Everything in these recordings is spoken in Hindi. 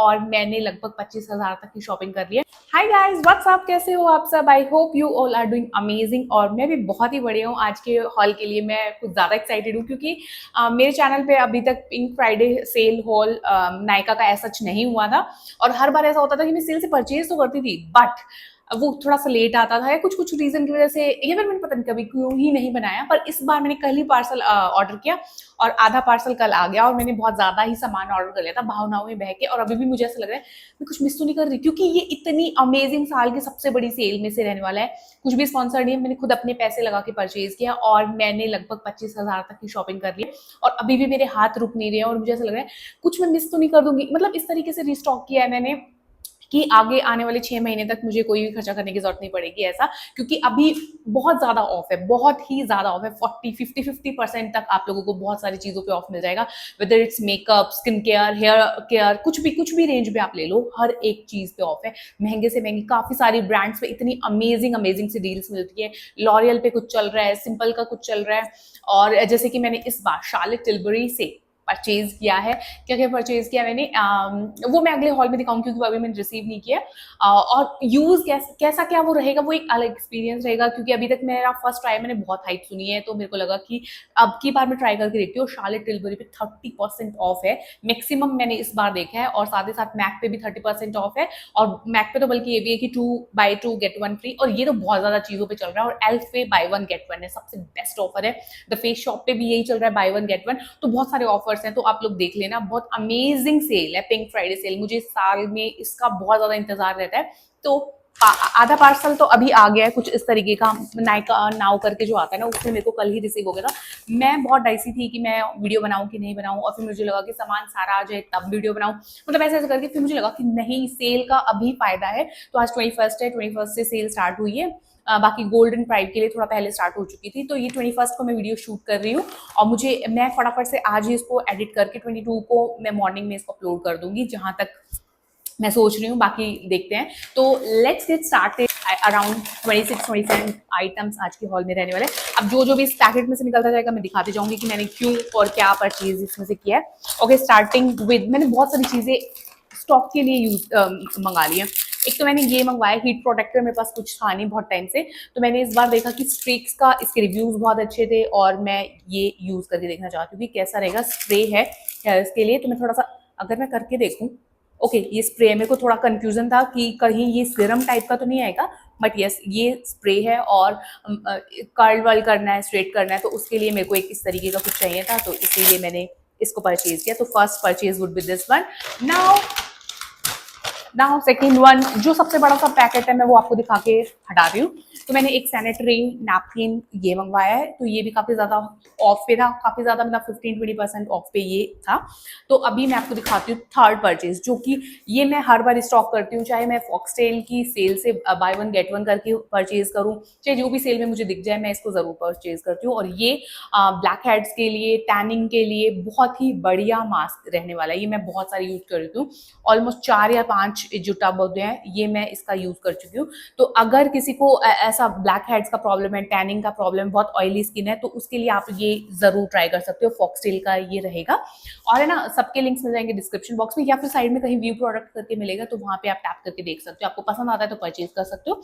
और मैंने लगभग 25,000 तक की शॉपिंग कर ली है। हाय गाइस, व्हाट्सअप, कैसे हो आप सब? I hope you all are doing amazing. और मैं भी बहुत ही बढ़िया हूँ। आज के हॉल के लिए मैं कुछ ज़्यादा एक्साइटेड हूँ क्योंकि मेरे चैनल पे अभी तक pink Friday sale hall Nykaa का ऐसा नहीं हुआ था। और हर बार ऐसा होता था कि मैं सेल से परचेज तो करती थी बट वो थोड़ा सा लेट आता था या कुछ कुछ रीजन की वजह से, या फिर मैंने पता नहीं कभी क्यों ही नहीं बनाया। पर इस बार मैंने कल ही पार्सल ऑर्डर किया और आधा पार्सल कल आ गया और मैंने बहुत ज्यादा ही सामान ऑर्डर कर लिया था भावनाओं में बह के। और अभी भी मुझे ऐसा लग रहा है मैं कुछ मिस तो नहीं कर रही क्योंकि ये इतनी अमेजिंग साल की सबसे बड़ी सेल में से रहने वाला है। कुछ भी स्पॉन्सर नहीं है, मैंने खुद अपने पैसे लगा के परचेज किया और मैंने लगभग 25,000 तक की शॉपिंग कर ली है। और अभी भी मेरे हाथ रुक नहीं रहे हैं और मुझे ऐसा लग रहा है कुछ मैं मिस तो नहीं कर दूंगी। मतलब इस तरीके से रिस्टॉक किया है मैंने कि आगे आने वाले 6 महीने तक मुझे कोई भी खर्चा करने की जरूरत नहीं पड़ेगी ऐसा। क्योंकि अभी बहुत ज्यादा ऑफ है, बहुत ही ज्यादा ऑफ है। 40, 50, 50% तक आप लोगों को बहुत सारी चीजों पे ऑफ मिल जाएगा। Whether it's makeup, skin care, hair care, कुछ भी रेंज में आप ले लो, हर एक चीज पे ऑफ है। महंगे से महंगी काफी सारी ब्रांड्स पे इतनी अमेजिंग अमेजिंग सी डील्स मिलती है। लॉरियल पे कुछ चल रहा है, सिंपल का कुछ चल रहा है। और जैसे कि मैंने इस बार शार्लेट टिल्बरी से परचेज किया है। क्या क्या परचेज किया मैंने, वो मैं अगले हॉल में दिखाऊंगी क्योंकि अभी मैंने रिसीव नहीं किया। और यूज कैसा क्या वो रहेगा, वो एक अलग एक्सपीरियंस रहेगा क्योंकि अभी तक मेरा फर्स्ट ट्राई, मैंने बहुत हाइप सुनी है तो मेरे को लगा कि अब की बार मैं ट्राई करके देखती हूँ। शार्लेट टिल्बरी पे 30% ऑफ है मैक्सिमम मैंने इस बार देखा है। और साथ ही साथ मैक पे भी 30% ऑफ है। और मैक पे तो बल्कि ये भी है कि 2 बाय 2 गेट 1 फ्री। और ये तो बहुत ज्यादा चीजों पे चल रहा है। और एल्फ पे बाय 1 गेट 1 है, सबसे बेस्ट ऑफर है। द फेस शॉप पे भी यही चल रहा है, बाय 1 गेट 1। तो बहुत सारे ऑफर्स हैं तो आप लोग देख लेना। बहुत अमेजिंग सेल है, पिंक फ्राइडे सेल। मुझे इस साल में इसका बहुत ज्यादा इंतजार रहता है। तो आधा पार्सल तो अभी आ गया है कुछ इस तरीके का, नायका नाउ करके जो आता है ना, उससे मेरे को कल ही रिसीव हो गया था। मैं बहुत डाइसी थी कि मैं वीडियो बनाऊं कि नहीं बनाऊं। और फिर मुझे लगा कि सामान सारा आ जाए तब वीडियो बनाऊं, मतलब ऐसे ऐसे करके फिर मुझे लगा कि नहीं, सेल का अभी फायदा है। तो आज 21 है, 21 से सेल स्टार्ट हुई है। बाकी गोल्डन प्राइड के लिए थोड़ा पहले स्टार्ट हो चुकी थी। तो ये 21 को मैं वीडियो शूट कर रही हूँ और मैं फटाफट से आज ही इसको एडिट करके 22 को मैं मॉर्निंग में इसको अपलोड कर दूंगी, जहां तक मैं सोच रही हूँ। बाकी देखते हैं। तो let's get started. Around 26-27 items आज के हॉल में रहने वाले। अब जो जो भी इस पैकेट में से निकलता जाएगा मैं दिखाती जाऊंगी कि मैंने क्यों और क्या परचेज इसमें से किया है। ओके, स्टार्टिंग विद, मैंने बहुत सारी चीजें स्टॉक के लिए मंगा ली है। एक तो मैंने ये मंगवाया हीट प्रोटेक्टर, मेरे पास कुछ था नहीं बहुत टाइम से। तो मैंने इस बार देखा कि स्ट्रीक्स का इसके रिव्यूज बहुत अच्छे थे और मैं ये यूज करके देखना चाहती हूँ कि कैसा रहेगा। स्प्रे है हेयर्स के लिए, तो मैं थोड़ा सा अगर मैं करके देखूँ। ओके, ये स्प्रे, मेरे को थोड़ा कंफ्यूजन था कि कहीं ये सीरम टाइप का तो नहीं आएगा। बट यस, ये स्प्रे है और कर्ल वर्ल करना है, स्ट्रेट करना है, तो उसके लिए मेरे को एक इस तरीके का कुछ चाहिए था, तो इसीलिए मैंने इसको परचेज किया। तो first purchase would be this one. Now second one, जो सबसे बड़ा सा पैकेट है मैं वो आपको दिखा के हटा रही हूँ। तो मैंने एक सैनिटरी नैपकिन ये मंगवाया है। तो ये भी काफी ज्यादा ऑफ पे था, काफी ज्यादा, मतलब 15-20% ऑफ पे ये था। तो अभी मैं आपको दिखाती हूँ थर्ड परचेज, जो कि ये मैं हर बार स्टॉक करती हूँ, चाहे मैं फॉक्सटेल की सेल से बाय 1 गेट 1 करके परचेज करूँ, चाहे जो भी सेल में मुझे दिख जाए मैं इसको जरूर परचेज करती हूँ। और ये ब्लैक हेड्स के लिए, टैनिंग के लिए बहुत ही बढ़िया मास्क रहने वाला है। ये मैं बहुत सारी यूज करती हूँ, ऑलमोस्ट 4 या 5 जो टब होते हैं ये मैं इसका यूज कर चुकी हूँ। तो अगर किसी को ऐसा ब्लैक हेड्स का प्रॉब्लम है, टैनिंग का प्रॉब्लम, बहुत ऑयली स्किन है, तो उसके लिए आप ये जरूर ट्राई कर सकते हो। फॉक्सटेल का ये रहेगा। और है ना, सबके लिंक्स मिल जाएंगे डिस्क्रिप्शन बॉक्स में या फिर साइड में कहीं व्यू प्रोडक्ट करके मिलेगा, तो वहां पे आप टैप करके देख सकते हो। आपको पसंद आता है तो परचेज कर सकते हो,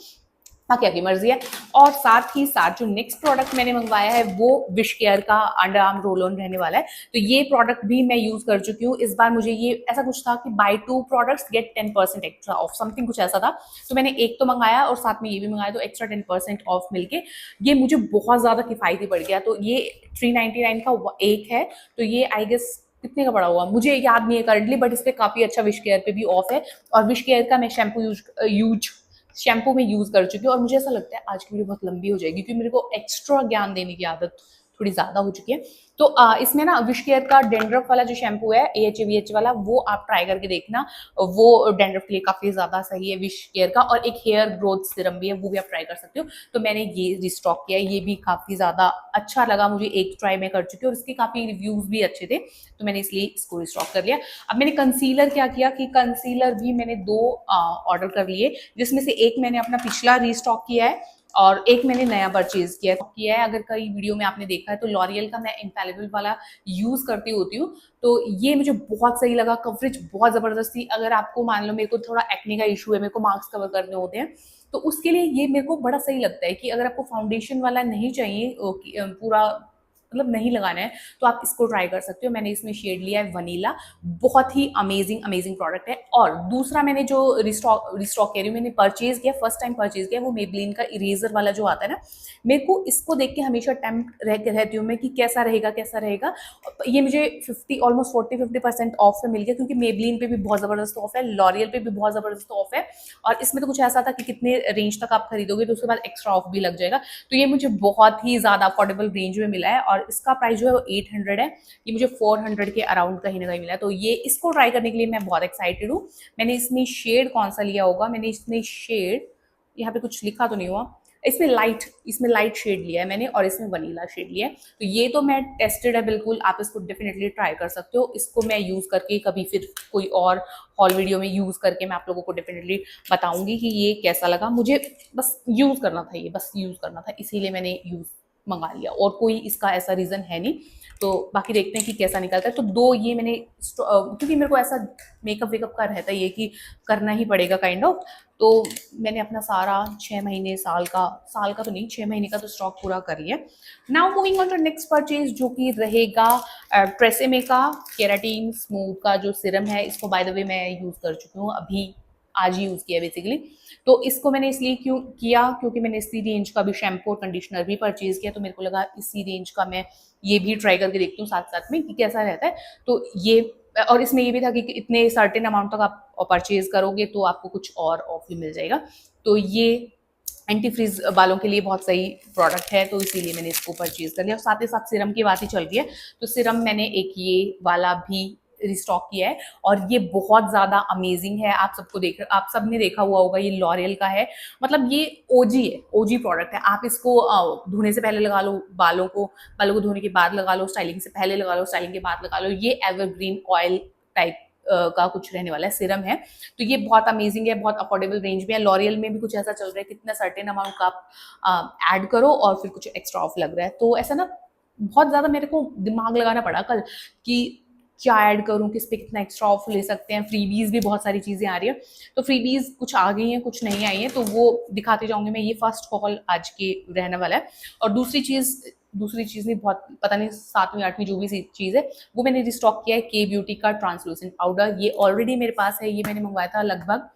बाकी आपकी मर्जी है। और साथ ही साथ जो नेक्स्ट प्रोडक्ट मैंने मंगवाया है वो विश केयर का अंडर आर्म रोल ऑन रहने वाला है। तो ये प्रोडक्ट भी मैं यूज कर चुकी हूँ। इस बार मुझे ये ऐसा कुछ था कि buy 2 products get 10% extra off, something कुछ ऐसा था। तो मैंने एक तो मंगाया और साथ में ये भी मंगाया, तो एक्स्ट्रा 10% ऑफ मिलके ये मुझे बहुत ज्यादा किफायती पड़ गया। तो ये 399 का एक है। तो ये आई गेस कितने का पड़ा हुआ मुझे याद नहीं है करंटली, बट इस पे काफी अच्छा विश केयर पे भी ऑफ है। और विश केयर का मैं शैम्पू में यूज कर चुकी हूँ। और मुझे ऐसा लगता है आज की वीडियो बहुत लंबी हो जाएगी क्योंकि मेरे को एक्स्ट्रा ज्ञान देने की आदत थोड़ी ज्यादा हो चुकी है। तो इसमें ना विश केयर का डेंड्रफ वाला जो शैम्पू है, AHA/BH वाला, वो आप ट्राई करके देखना। वो डेंड्रफ के लिए काफी ज्यादा सही है विश केयर का। और एक हेयर ग्रोथ सिरम भी है, वो भी आप ट्राई कर सकते हो। तो मैंने ये रिस्टॉक किया है, ये भी काफी ज्यादा अच्छा लगा मुझे, एक ट्राई में कर चुकी हूँ और इसके काफी रिव्यूज भी अच्छे थे, तो मैंने इसलिए इसको रिस्टॉक कर लिया। अब मैंने कंसीलर क्या किया कि कंसीलर भी मैंने 2 ऑर्डर कर लिए, जिसमें से एक मैंने अपना पिछला रिस्टॉक किया है और एक मैंने नया परचेज किया है। अगर कई वीडियो में आपने देखा है तो लॉरियल का मैं इनफैलिबल वाला यूज करती होती हूँ, तो ये मुझे बहुत सही लगा। कवरेज बहुत जबरदस्त थी। अगर आपको मान लो मेरे को थोड़ा एक्ने का इशू है, मेरे को मार्क्स कवर करने होते हैं, तो उसके लिए ये मेरे को बड़ा सही लगता है कि अगर आपको फाउंडेशन वाला नहीं चाहिए पूरा मतलब नहीं लगाना है, तो आप इसको ट्राई कर सकते हो। मैंने इसमें शेड लिया है वनीला, बहुत ही अमेजिंग अमेजिंग प्रोडक्ट है। और दूसरा मैंने जो रिस्टॉक कह रही हूँ, मैंने परचेज किया, फर्स्ट टाइम परचेज किया, वो मेबलिन का इरेजर वाला जो आता है ना, मेरे को इसको देख के हमेशा टेम्प्ट रहती हूँ मैं कि कैसा रहेगा कैसा रहेगा। ये मुझे 50 ऑलमोस्ट 40-50% ऑफ पे मिल गया, क्योंकि मेबलिन पे भी बहुत जबरदस्त ऑफ है, लॉरियल पे भी बहुत जबरदस्त ऑफ है, और इसमें तो कुछ ऐसा था कि कितने रेंज तक आप खरीदोगे तो उसके बाद एक्स्ट्रा ऑफ भी लग जाएगा। तो ये मुझे बहुत ही ज्यादा अफोर्डेबल रेंज में मिला है, और इसका प्राइस जो है वो 800 है, ये मुझे 400 के अराउंड कहीं ना कहीं मिला है। तो ये इसको ट्राई करने के लिए मैं बहुत एक्साइटेड हूँ। मैंने इसमें शेड कौन सा लिया होगा, मैंने इसमें शेड, यहाँ पे कुछ लिखा तो नहीं हुआ, इसमें लाइट शेड लिया है मैंने, और इसमें वनीला शेड लिया है। तो ये तो मैं टेस्टेड है बिल्कुल, आप इसको डेफिनेटली ट्राई कर सकते हो। इसको मैं यूज करके कभी फिर कोई और हॉल वीडियो में यूज करके मैं आप लोगों को डेफिनेटली बताऊंगी कि ये कैसा लगा मुझे। बस यूज करना था, ये बस यूज करना था, इसीलिए मैंने यूज मंगा लिया, और कोई इसका ऐसा रीजन है नहीं। तो बाकी देखते हैं कि कैसा निकलता है। तो दो ये मैंने क्योंकि मेरे को ऐसा मेकअप वेकअप का रहता है ये कि करना ही पड़ेगा काइंड ऑफ, तो मैंने अपना सारा 6 महीने साल का तो नहीं, 6 महीने का तो स्टॉक पूरा कर लिया। Now moving on to next purchase, जो कि रहेगा ट्रेसेमे का केराटिन स्मूथ का जो सिरम है। इसको बाय द वे मैं यूज कर चुकी हूँ, अभी आज ही यूज किया बेसिकली। तो इसको मैंने इसलिए क्यों किया, क्योंकि मैंने इसी रेंज का भी शैम्पू और कंडीशनर भी परचेज किया, तो मेरे को लगा इसी रेंज का मैं ये भी ट्राई करके देखती हूँ साथ साथ में कि कैसा रहता है। तो ये, और इसमें ये भी था कि इतने सर्टेन अमाउंट तक आप परचेज करोगे तो आपको कुछ और ऑफ भी मिल जाएगा। तो ये एंटी फ्रीज बालों के लिए बहुत सही प्रोडक्ट है, तो इसीलिए मैंने इसको परचेज कर लिया। और साथ ही साथ सिरम की बात ही चल रही है, तो सिरम मैंने एक ये वाला भी रिस्टॉक किया है, और ये बहुत ज्यादा अमेजिंग है। आप सबने देखा हुआ होगा, ये लॉरियल का है, मतलब ये ओजी है, ओजी प्रोडक्ट है। आप इसको धोने से पहले लगा लो, बालों को धोने के बाद लगा लो, स्टाइलिंग से पहले लगा लो, स्टाइलिंग के बाद लगा लो। ये एवरग्रीन ऑयल टाइप का कुछ रहने वाला है, सिरम है। तो ये बहुत अमेजिंग है, बहुत अफोर्डेबल रेंज में है। लॉरियल में भी कुछ ऐसा चल रहा है, कितना सर्टेन अमाउंट का आप ऐड करो और फिर कुछ एक्स्ट्रा ऑफ लग रहा है। तो ऐसा ना बहुत ज्यादा मेरे को दिमाग लगाना पड़ा कल कि क्या ऐड करूं, किस पे कितना एक्स्ट्रा ऑफ ले सकते हैं। फ्रीबीज भी बहुत सारी चीजें आ रही है, तो फ्रीबीज कुछ आ गई हैं, कुछ नहीं आई हैं, तो वो दिखाते जाऊंगी मैं। ये फर्स्ट हॉल आज के रहने वाला है। और दूसरी चीज नहीं, बहुत पता नहीं 7वीं 8वीं जो भी चीज है, वो मैंने रिस्टॉक किया है के ब्यूटी का ट्रांसलूसेंट पाउडर। ये ऑलरेडी मेरे पास है, ये मैंने मंगवाया था लगभग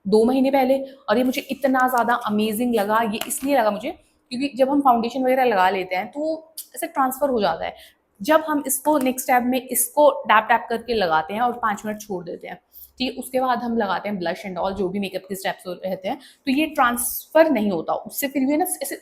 2 महीने पहले, और ये मुझे इतना ज्यादा अमेजिंग लगा। ये इसलिए लगा मुझे क्योंकि जब हम फाउंडेशन वगैरह लगा लेते हैं तो ऐसे ट्रांसफर हो जाता है। जब हम इसको नेक्स्ट स्टेप में इसको डैप टैप करके लगाते हैं और 5 मिनट छोड़ देते हैं, ठीक है, उसके बाद हम लगाते हैं ब्लश एंड ऑल, जो भी मेकअप के स्टेप्स रहते हैं, तो ये ट्रांसफर नहीं होता उससे, फिर भी ना ऐसे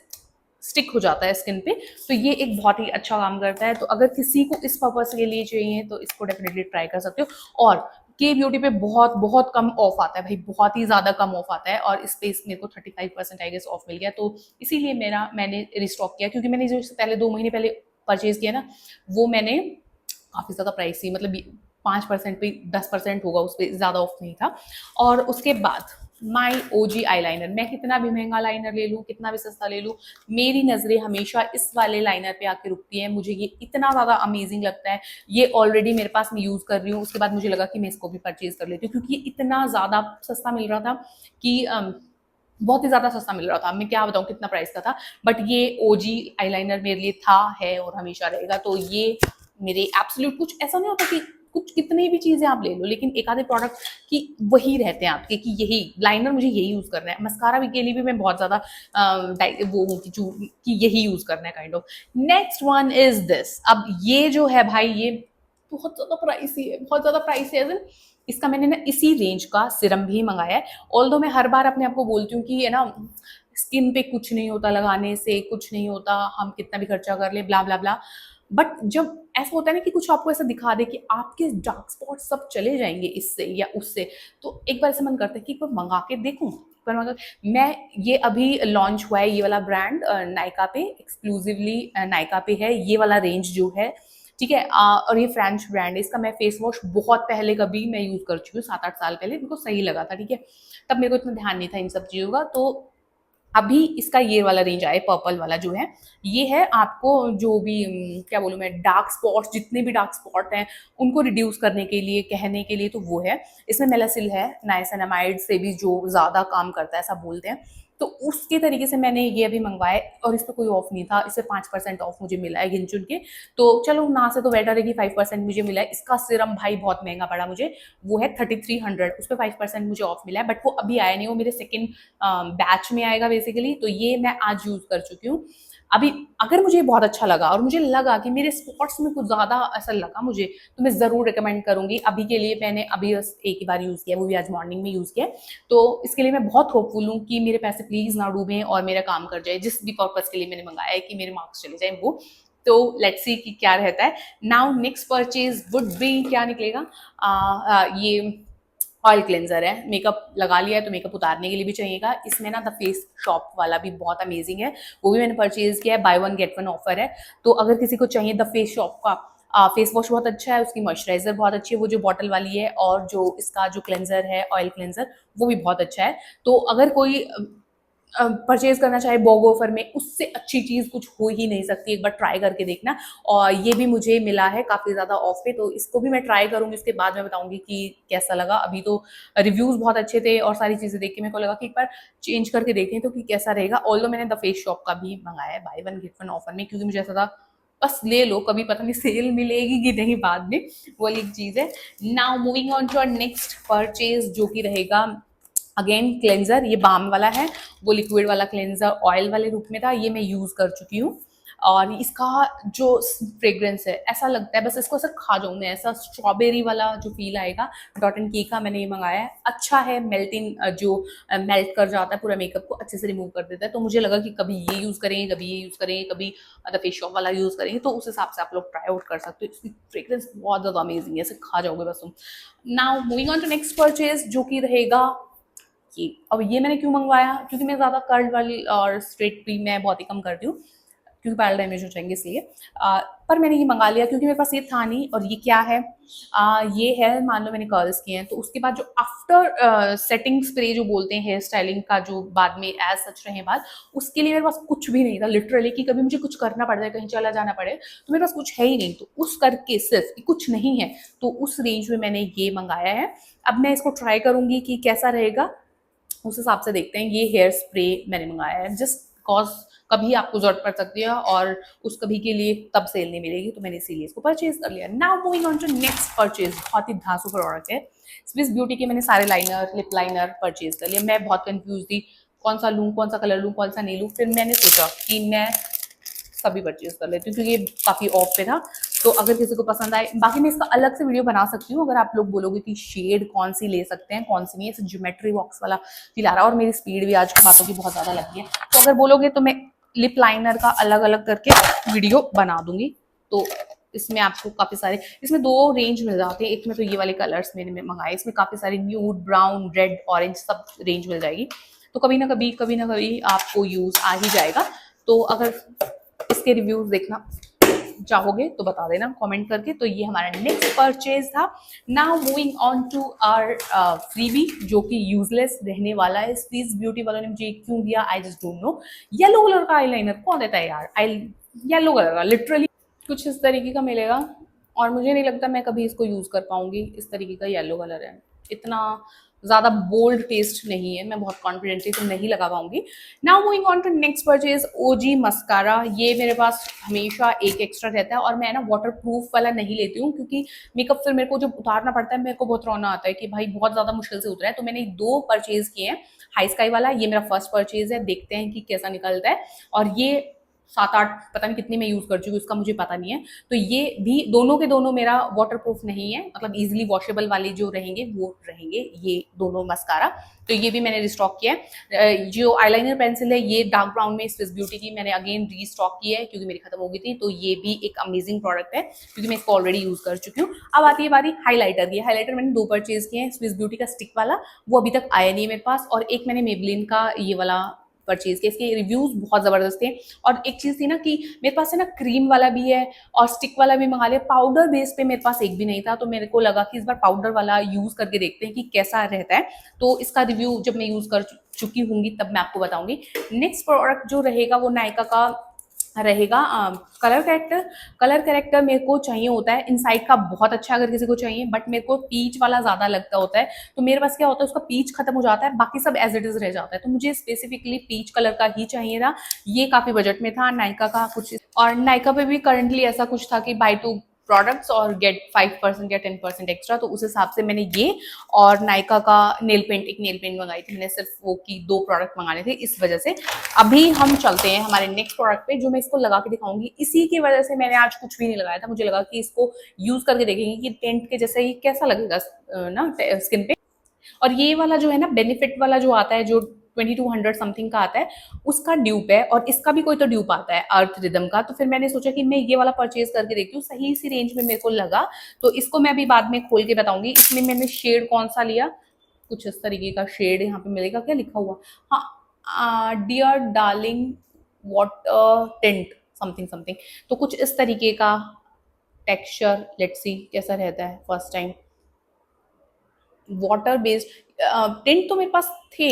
स्टिक हो जाता है स्किन पे। तो ये एक बहुत ही अच्छा काम करता है। तो अगर किसी को इस पर्पज के लिए चाहिए तो इसको डेफिनेटली ट्राई कर सकते हो। और के ब्यूटी पे बहुत बहुत कम ऑफ आता है भाई, बहुत ही ज्यादा कम ऑफ आता है, और इस पे मेरे को 35% आई गेस ऑफ मिल गया, तो इसीलिए मैंने रिस्टॉक किया। क्योंकि मैंने जो पहले 2 महीने पहले परचेज किया ना, वो मैंने काफी ज्यादा प्राइस थी, मतलब 5% पे 10% होगा, उस पर ज्यादा ऑफ नहीं था। और उसके बाद माई ओजी आईलाइनर, मैं कितना भी महंगा लाइनर ले लूँ, कितना भी सस्ता ले लूँ, मेरी नजरें हमेशा इस वाले लाइनर पे आके रुकती हैं। मुझे ये इतना ज्यादा अमेजिंग लगता है। ये ऑलरेडी मेरे पास मैं यूज कर रही हूँ, उसके बाद मुझे लगा कि मैं इसको भी परचेज कर लेती हूँ, क्योंकि ये इतना ज्यादा सस्ता मिल रहा था कि बहुत ही ज्यादा सस्ता मिल रहा था। मैं क्या बताऊं कितना प्राइस का था, बट ये ओजी आईलाइनर मेरे लिए था, है और हमेशा रहेगा। तो ये मेरे एब्सोल्यूट, कुछ ऐसा नहीं होता कि कुछ कितनी भी चीजें आप ले लो, लेकिन एक आधे प्रोडक्ट की वही रहते हैं आपके कि यही लाइनर मुझे यही यूज करना है। मस्कारा भी के लिए भी मैं बहुत ज्यादा वो हूँ कि यही यूज करना है kind of. Next one is this. अब ये जो है भाई, ये बहुत ज्यादा प्राइसी है, बहुत ज्यादा प्राइसी है। इसका मैंने ना इसी रेंज का सिरम भी मंगाया है। ऑल्दो मैं हर बार अपने आप को बोलती हूँ कि ये ना स्किन पे कुछ नहीं होता, लगाने से कुछ नहीं होता, हम कितना भी खर्चा कर ले, ब्ला ब्ला ब्ला। बट जब ऐसा होता है ना कि कुछ आपको ऐसा दिखा दे कि आपके डार्क स्पॉट सब चले जाएंगे इससे या उससे, तो एक बार ऐसा मन करता है कि एक बार मंगा के देखूं। पर मगर मैं, ये अभी लॉन्च हुआ है ये वाला ब्रांड नायका पे, एक्सक्लूसिवली नायका पे है ये वाला रेंज जो है, ठीक है। और ये फ्रेंच ब्रांड है। इसका मैं फेस वॉश बहुत पहले कभी मैं यूज कर चुकी हूँ, 7-8 साल पहले, मेरे को सही लगा था, ठीक है। तब मेरे को इतना ध्यान नहीं था इन सब चीजों का। तो अभी इसका ये वाला रेंज आया पर्पल वाला जो है, ये है आपको जो भी क्या बोलूँ मैं, डार्क स्पॉट्स, जितने भी डार्क स्पॉट हैं उनको रिड्यूस करने के लिए, कहने के लिए तो वो है। इसमें मेलासिल है, नाइसिनामाइड से भी जो ज़्यादा काम करता है ऐसा बोलते हैं। तो उसके तरीके से मैंने ये अभी मंगवाया और इस पर कोई ऑफ नहीं था, इससे 5% ऑफ मुझे मिला है गिन चुन के। तो चलो ना से तो बेटर है कि 5% मुझे मिला है। इसका सिरम भाई बहुत महंगा पड़ा मुझे, वो है 3300, उस पर 5% मुझे ऑफ मिला है, बट वो अभी आया नहीं, वो मेरे सेकेंड बैच में आएगा बेसिकली। तो ये मैं आज यूज़ कर चुकी हूँ। अभी अगर मुझे बहुत अच्छा लगा और मुझे लगा कि मेरे स्पॉट्स में कुछ ज़्यादा ऐसा लगा मुझे, तो मैं ज़रूर रिकमेंड करूंगी। अभी के लिए मैंने अभी बस एक ही बार यूज़ किया, वो भी आज मॉर्निंग में यूज़ किया। तो इसके लिए मैं बहुत होपफुल हूँ कि मेरे पैसे प्लीज़ ना डूबें और मेरा काम कर जाए, जिस भी पर्पज़ के लिए मैंने मंगाया है, कि मेरे मार्क्स चले जाए वो। तो लेट्स सी कि क्या रहता है। Now next purchase would be, क्या निकलेगा, ये ऑयल क्लेंजर है। मेकअप लगा लिया है तो मेकअप उतारने के लिए भी चाहिएगा। इसमें ना द फेस शॉप वाला भी बहुत अमेजिंग है, वो भी मैंने परचेज किया है, by one get one offer है। तो अगर किसी को चाहिए द फेस शॉप का फेस वॉश बहुत अच्छा है, उसकी मॉइस्चराइजर बहुत अच्छी है, वो जो बॉटल वाली है, और जो इसका जो क्लेंजर है ऑयल क्लेंजर वो भी बहुत अच्छा है। तो अगर कोई परचेज करना चाहे बोग ऑफर में, उससे अच्छी चीज़ कुछ हो ही नहीं सकती, एक बार ट्राई करके देखना। और ये भी मुझे मिला है काफ़ी ज़्यादा ऑफ पे, तो इसको भी मैं ट्राई करूँगी, उसके बाद मैं बताऊँगी कि कैसा लगा। अभी तो रिव्यूज़ बहुत अच्छे थे और सारी चीज़ें देख के मेरे को लगा कि एक बार चेंज करके देखें तो कि कैसा रहेगा। ऑल्दो मैंने द फेस शॉप का भी मंगाया है by one get one offer में, क्योंकि मुझे ऐसा था बस ले लो, कभी पता नहीं सेल मिलेगी कि नहीं बाद में, वो वाली एक चीज़ है। Now moving on to our next purchase, जो कि रहेगा अगेन क्लेंजर। ये बाम वाला है, वो लिक्विड वाला क्लेंजर ऑयल वाले रूप में था, ये मैं यूज़ कर चुकी हूँ। और इसका जो फ्रेग्रेंस है, ऐसा लगता है बस इसको ऐसा खा जाऊँ मैं, ऐसा स्ट्रॉबेरी वाला जो फील आएगा। डॉट एंड की का मैंने ये मंगाया है, अच्छा है, मेल्टिंग जो मेल्ट कर जाता है पूरा मेकअप को, अच्छे से रिमूव कर देता है। तो मुझे लगा कि कभी ये यूज़ करेंगे, कभी ये यूज़ करेंगे, कभी द फेस शॉप वाला यूज़ करेंगे, तो उस हिसाब से आप लोग ट्राई आउट कर सकते हो। इसकी फ्रेग्रेंस बहुत ज़्यादा अमेजिंग है, ऐसे खा जाओगे बस तुम। Now moving on to next purchase, जो कि रहेगा ये। अब ये मैंने क्यों मंगवाया, क्योंकि मैं ज़्यादा कर्ल वाली और स्ट्रेट भी मैं बहुत ही कम करती हूँ, क्योंकि बाल डैमेज हो जाएंगे इसलिए। पर मैंने ये मंगा लिया क्योंकि मेरे पास ये था नहीं। और ये क्या है, ये है, मान लो मैंने कर्ल्स किए हैं तो उसके बाद जो आफ्टर सेटिंग स्प्रे जो बोलते हैं हेयर स्टाइलिंग का, जो बाद में एज सच रहे बाल, उसके लिए मेरे पास कुछ भी नहीं था लिटरली, कि कभी मुझे कुछ करना पड़ जाए, कहीं चला जाना पड़े, तो मेरे पास कुछ है ही नहीं। तो उस करके सिर्फ कुछ नहीं है, तो उस रेंज में मैंने ये मंगाया है। अब मैं इसको ट्राई करूंगी कि कैसा रहेगा, उस हिसाब से देखते हैं। ये हेयर स्प्रे मैंने मंगाया है जस्ट बिकॉज कभी आपको जरूरत पड़ सकती है और उस कभी के लिए तब सेल नहीं मिलेगी, तो मैंने इसीलिए इसको परचेज कर लिया। Now moving on to next purchase, बहुत ही धांसू प्रोडक्ट है। स्विस ब्यूटी के मैंने सारे लाइनर, लिप लाइनर परचेज कर लिया। मैं बहुत कंफ्यूज थी कौन सा लूँ, कौन सा कलर लूँ, कौन सा नहीं लूँ। फिर मैंने सोचा कि मैं सभी परचेज कर लेती हूँ, क्योंकि ये काफ़ी ऑफ पे था। तो अगर किसी को पसंद आए, बाकी मैं इसका अलग से वीडियो बना सकती हूँ, अगर आप लोग बोलोगे कि शेड कौन सी ले सकते हैं कौन सी नहीं, ऐसे ज्योमेट्री बॉक्स वाला फील आ रहा है। और मेरी स्पीड भी आज बातों की बहुत ज़्यादा लगी है, तो अगर बोलोगे तो मैं लिप लाइनर का अलग अलग करके वीडियो बना दूंगी। तो इसमें आपको काफ़ी सारे, इसमें दो रेंज मिल जाते हैं। एक में तो ये वाले कलर्स मैंने मंगाए, इसमें काफ़ी सारे न्यूड, ब्राउन, रेड, ऑरेंज सब रेंज मिल जाएगी। तो कभी ना कभी आपको यूज़ आ ही जाएगा। तो अगर इसके रिव्यूज देखना चाहोगे तो बता देना कमेंट करके। तो ये हमारा नेक्स्ट परचेज था। Now moving on to our freebie, जो कि यूजलेस रहने वाला है। स्विस ब्यूटी वालों ने मुझे क्यों दिया, I just don't know. Yellow colour का आईलाइनर कौन देता है यार, येलो कलर का लिटरली कुछ इस तरीके का मिलेगा, और मुझे नहीं लगता मैं कभी इसको यूज कर पाऊंगी। इस तरीके का येलो कलर है, इतना ज़्यादा बोल्ड टेस्ट नहीं है, मैं बहुत कॉन्फिडेंटली तो नहीं लगा पाऊंगी। Now moving on to next purchase, OG mascara. ये मेरे पास हमेशा एक एक्स्ट्रा रहता है, और मैं ना वाटर प्रूफ वाला नहीं लेती हूँ, क्योंकि मेकअप फिर मेरे को जब उतारना पड़ता है मेरे को बहुत रोना आता है कि भाई बहुत ज़्यादा मुश्किल से उतरा है। तो मैंने दो परचेज किए हैं। हाई स्काई वाला ये मेरा फर्स्ट परचेज है, देखते हैं कि कैसा निकलता है। और ये 7-8 पता नहीं कितनी मैं यूज़ कर चुकी हूँ, इसका मुझे पता नहीं है। तो ये भी दोनों के दोनों मेरा वाटर प्रूफ नहीं है, मतलब इजीली वॉशेबल वाले जो रहेंगे वो रहेंगे ये दोनों मस्कारा। तो ये भी मैंने रिस्टॉक किया है। जो आईलाइनर पेंसिल है ये डार्क ब्राउन में स्विस ब्यूटी की मैंने अगेन रीस्टॉक की है, क्योंकि मेरी खत्म हो गई थी। तो ये भी एक अमेजिंग प्रोडक्ट है, क्योंकि मैं इसको ऑलरेडी यूज़ कर चुकी हूँ। अब आती है बारी हाईलाइटर की। हाईलाइटर मैंने दो परचेज किए हैं। स्विस ब्यूटी का स्टिक वाला, वो अभी तक आया नहीं है मेरे पास, और एक मैंने मेबलिन का ये वाला परचेज किया, इसके रिव्यूज बहुत जबरदस्त थे। और एक चीज थी ना कि मेरे पास है ना क्रीम वाला भी है और स्टिक वाला भी मंगा लिया, पाउडर बेस पे मेरे पास एक भी नहीं था, तो मेरे को लगा कि इस बार पाउडर वाला यूज करके देखते हैं कि कैसा रहता है। तो इसका रिव्यू जब मैं यूज कर चुकी होंगी तब मैं आपको बताऊंगी। नेक्स्ट प्रोडक्ट जो रहेगा वो नायका का रहेगा कलर करेक्टर। कलर करेक्टर मेरे को चाहिए होता है इनसाइड का बहुत अच्छा अगर किसी को चाहिए, बट मेरे को पीच वाला ज्यादा लगता होता है। तो मेरे पास क्या होता है, उसका पीच खत्म हो जाता है, बाकी सब एज इट इज रह जाता है, तो मुझे स्पेसिफिकली पीच कलर का ही चाहिए था। ये काफी बजट में था, नायका का कुछ, और नायका पे भी करंटली ऐसा कुछ था कि बाय टू प्रोडक्ट्स और गेट 5% या 10% एक्स्ट्रा, तो उस हिसाब से मैंने ये और नायका का नेल पेंट, एक नेल पेंट मंगाई थी मैंने, सिर्फ वो की 2 प्रोडक्ट मंगाने थे इस वजह से। अभी हम चलते हैं हमारे नेक्स्ट प्रोडक्ट पे जो मैं इसको लगा के दिखाऊंगी। इसी की वजह से मैंने आज कुछ भी नहीं लगाया था, मुझे लगा कि इसको यूज करके देखेंगे कि टेंट के जैसे ही कैसा लगेगा ना स्किन पे। और ये वाला जो है ना बेनिफिट वाला जो आता है, जो 2200 समथिंग का आता है, उसका ड्यूप है, और इसका भी कोई तो ड्यूप आता है अर्थ रिदम का। तो फिर मैंने सोचा कि मैं ये वाला परचेज करके देखती हूँ, सही सी रेंज में मेरे को लगा। तो इसको मैं अभी बाद में खोल के बताऊंगी। इसमें मैंने शेड कौन सा लिया, कुछ इस तरीके का शेड यहाँ पे मिलेगा, क्या लिखा हुआ, हाँ, dear darling water tint something something. तो कुछ इस तरीके का टेक्सचर, लेट्स सी कैसा रहता है first time. Water based tint तो मेरे पास थे,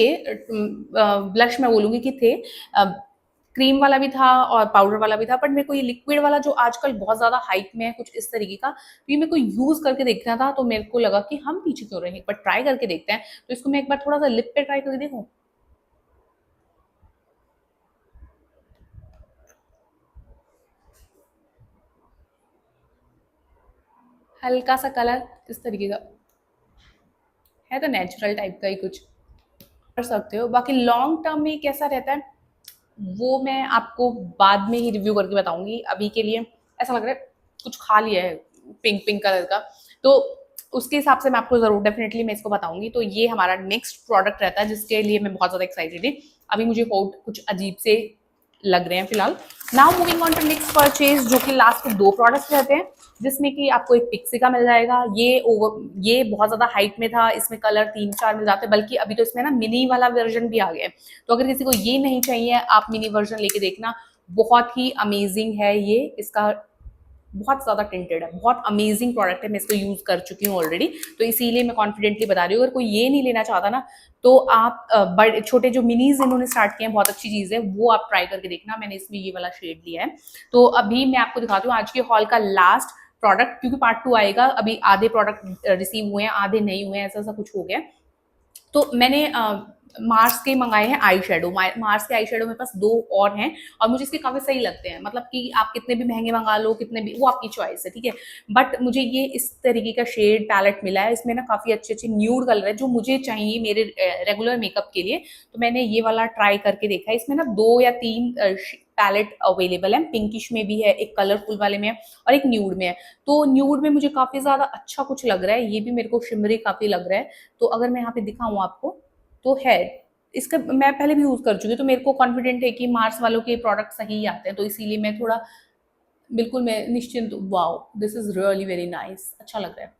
ब्लश मैं बोलूंगी कि थे, क्रीम वाला भी था और पाउडर वाला भी था, बट मेरे को ये लिक्विड वाला जो आजकल बहुत ज्यादा हाइप में है कुछ इस तरीके का, तो ये मेरे को यूज करके देखना था। तो मेरे को लगा कि हम पीछे क्यों रहे, एक बार ट्राई करके देखते हैं। तो इसको मैं एक बार थोड़ा सा लिप पे ट्राई करके देखूं। हल्का सा कलर इस तरीके का है, तो नेचुरल टाइप का ही कुछ कर सकते हो। बाकी लॉन्ग टर्म में कैसा रहता है वो मैं आपको बाद में ही रिव्यू करके बताऊंगी। अभी के लिए ऐसा लग रहा है कुछ खा लिया है पिंक पिंक कलर का, तो उसके हिसाब से मैं आपको जरूर डेफिनेटली मैं इसको बताऊंगी। तो ये हमारा नेक्स्ट प्रोडक्ट रहता है जिसके लिए मैं बहुत ज्यादा एक्साइटेड हूँ। अभी मुझे होट कुछ अजीब से लग रहे हैं फिलहाल। Now moving on to next purchase, जो कि लास्ट के 2 प्रोडक्ट्स रहते हैं, जिसमें कि आपको एक पिक्सी का मिल जाएगा। ये बहुत ज्यादा हाइट में था, इसमें कलर 3-4 मिल जाते हैं, बल्कि अभी तो इसमें ना मिनी वाला वर्जन भी आ गया है। तो अगर किसी को ये नहीं चाहिए, आप मिनी वर्जन लेके देखना, बहुत ही अमेजिंग है ये। इसका बहुत ज्यादा टिंटेड है, बहुत अमेजिंग प्रोडक्ट है, मैं इसको यूज कर चुकी हूँ ऑलरेडी, तो इसीलिए मैं कॉन्फिडेंटली बता रही हूँ। अगर कोई ये नहीं लेना चाहता ना, तो आप बड़े छोटे जो मिनीज इन्होंने स्टार्ट किए हैं, बहुत अच्छी चीज है, वो आप ट्राई करके देखना। मैंने इसमें ये वाला शेड लिया है। तो अभी मैं आपको दिखाती हूँ आज के हॉल का लास्ट प्रोडक्ट, क्योंकि पार्ट 2 आएगा। अभी आधे प्रोडक्ट रिसीव हुए हैं, आधे नहीं हुए हैं, ऐसा ऐसा कुछ हो गया। तो मैंने मार्स के मंगाए हैं आई शेडो। मार्स के आई शेडो मेरे पास 2 और हैं, और मुझे इसके काफी सही लगते हैं। मतलब कि आप कितने भी महंगे मंगा लो, कितने भी, वो आपकी चॉइस है, ठीक है। बट मुझे ये इस तरीके का शेड पैलेट मिला है, इसमें ना काफी अच्छे अच्छे न्यूड कलर है जो मुझे चाहिए मेरे रेगुलर मेकअप के लिए। तो मैंने ये वाला ट्राई करके देखा है। इसमें ना 2 या 3 पैलेट अवेलेबल है, पिंकिश में भी है, एक कलरफुल वाले में है, और एक न्यूड में है। तो न्यूड में मुझे काफी ज्यादा अच्छा कुछ लग रहा है, ये भी मेरे को शिमरी काफी लग रहा है। तो अगर मैं यहाँ पे दिखाऊं आपको, तो है, इसका मैं पहले भी यूज कर चुकी हूँ, तो मेरे को कॉन्फिडेंट है कि मार्स वालों के प्रोडक्ट सही आते हैं, तो इसीलिए मैं थोड़ा बिल्कुल मैं निश्चिंत। Wow, this is really very nice, अच्छा लग रहा है।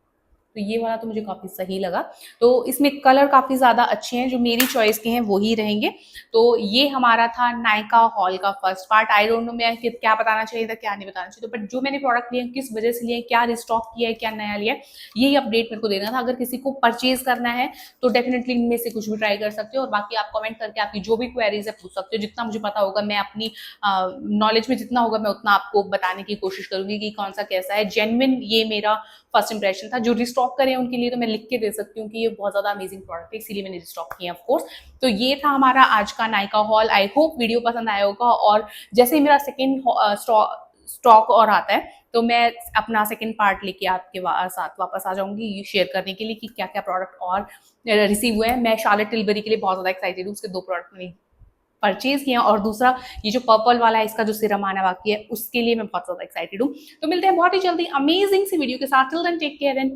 तो ये वाला तो मुझे काफी सही लगा। तो इसमें कलर काफी ज्यादा अच्छे हैं, जो मेरी चॉइस के हैं वो ही रहेंगे। तो ये हमारा था नायका हॉल का first part. I don't know मैं क्या बताना चाहिए था, क्या नहीं बताना चाहिए, तो बट जो मैंने प्रोडक्ट लिए किस वजह से लिए, क्या रिस्टॉक किया है, क्या नया लिया है, यही अपडेट मेरे को देना था। अगर किसी को परचेज करना है तो डेफिनेटली इनमें से कुछ भी ट्राई कर सकते हो, और बाकी आप कमेंट करके आपकी जो भी क्वेरीज है पूछ सकते हो। जितना मुझे पता होगा, मैं अपनी नॉलेज में जितना होगा मैं उतना आपको बताने की कोशिश करूंगी कि कौन सा कैसा है। जेन्युइन ये मेरा फर्स्ट इंप्रेशन था। जो रिस्टॉक करें उनके लिए तो मैं लिख के दे सकती हूँ कि ये बहुत ज्यादा अमेजिंग प्रोडक्ट है, इसीलिए मैंने रिस्टॉक किया ऑफ कोर्स। तो ये था हमारा आज का Nykaa hall. I hope video पसंद आया होगा, और जैसे ही मेरा सेकेंड स्टॉक और आता है तो मैं अपना सेकेंड पार्ट लेके आपके साथ वापस आ जाऊंगी शेयर करने के लिए कि क्या क्या प्रोडक्ट और रिसीव हुए हैं। मैं शार्लेट टिलबरी के लिए बहुत ज्यादा एक्साइटेड हूँ, उसके 2 प्रोडक्ट मैंने परचेज किया, और दूसरा ये जो पर्पल वाला है, इसका जो सिरम आना बाकी है, उसके लिए मैं बहुत ज्यादा एक्साइटेड हूँ। तो मिलते हैं बहुत ही जल्दी अमेजिंग सी वीडियो के साथ। Till then take care and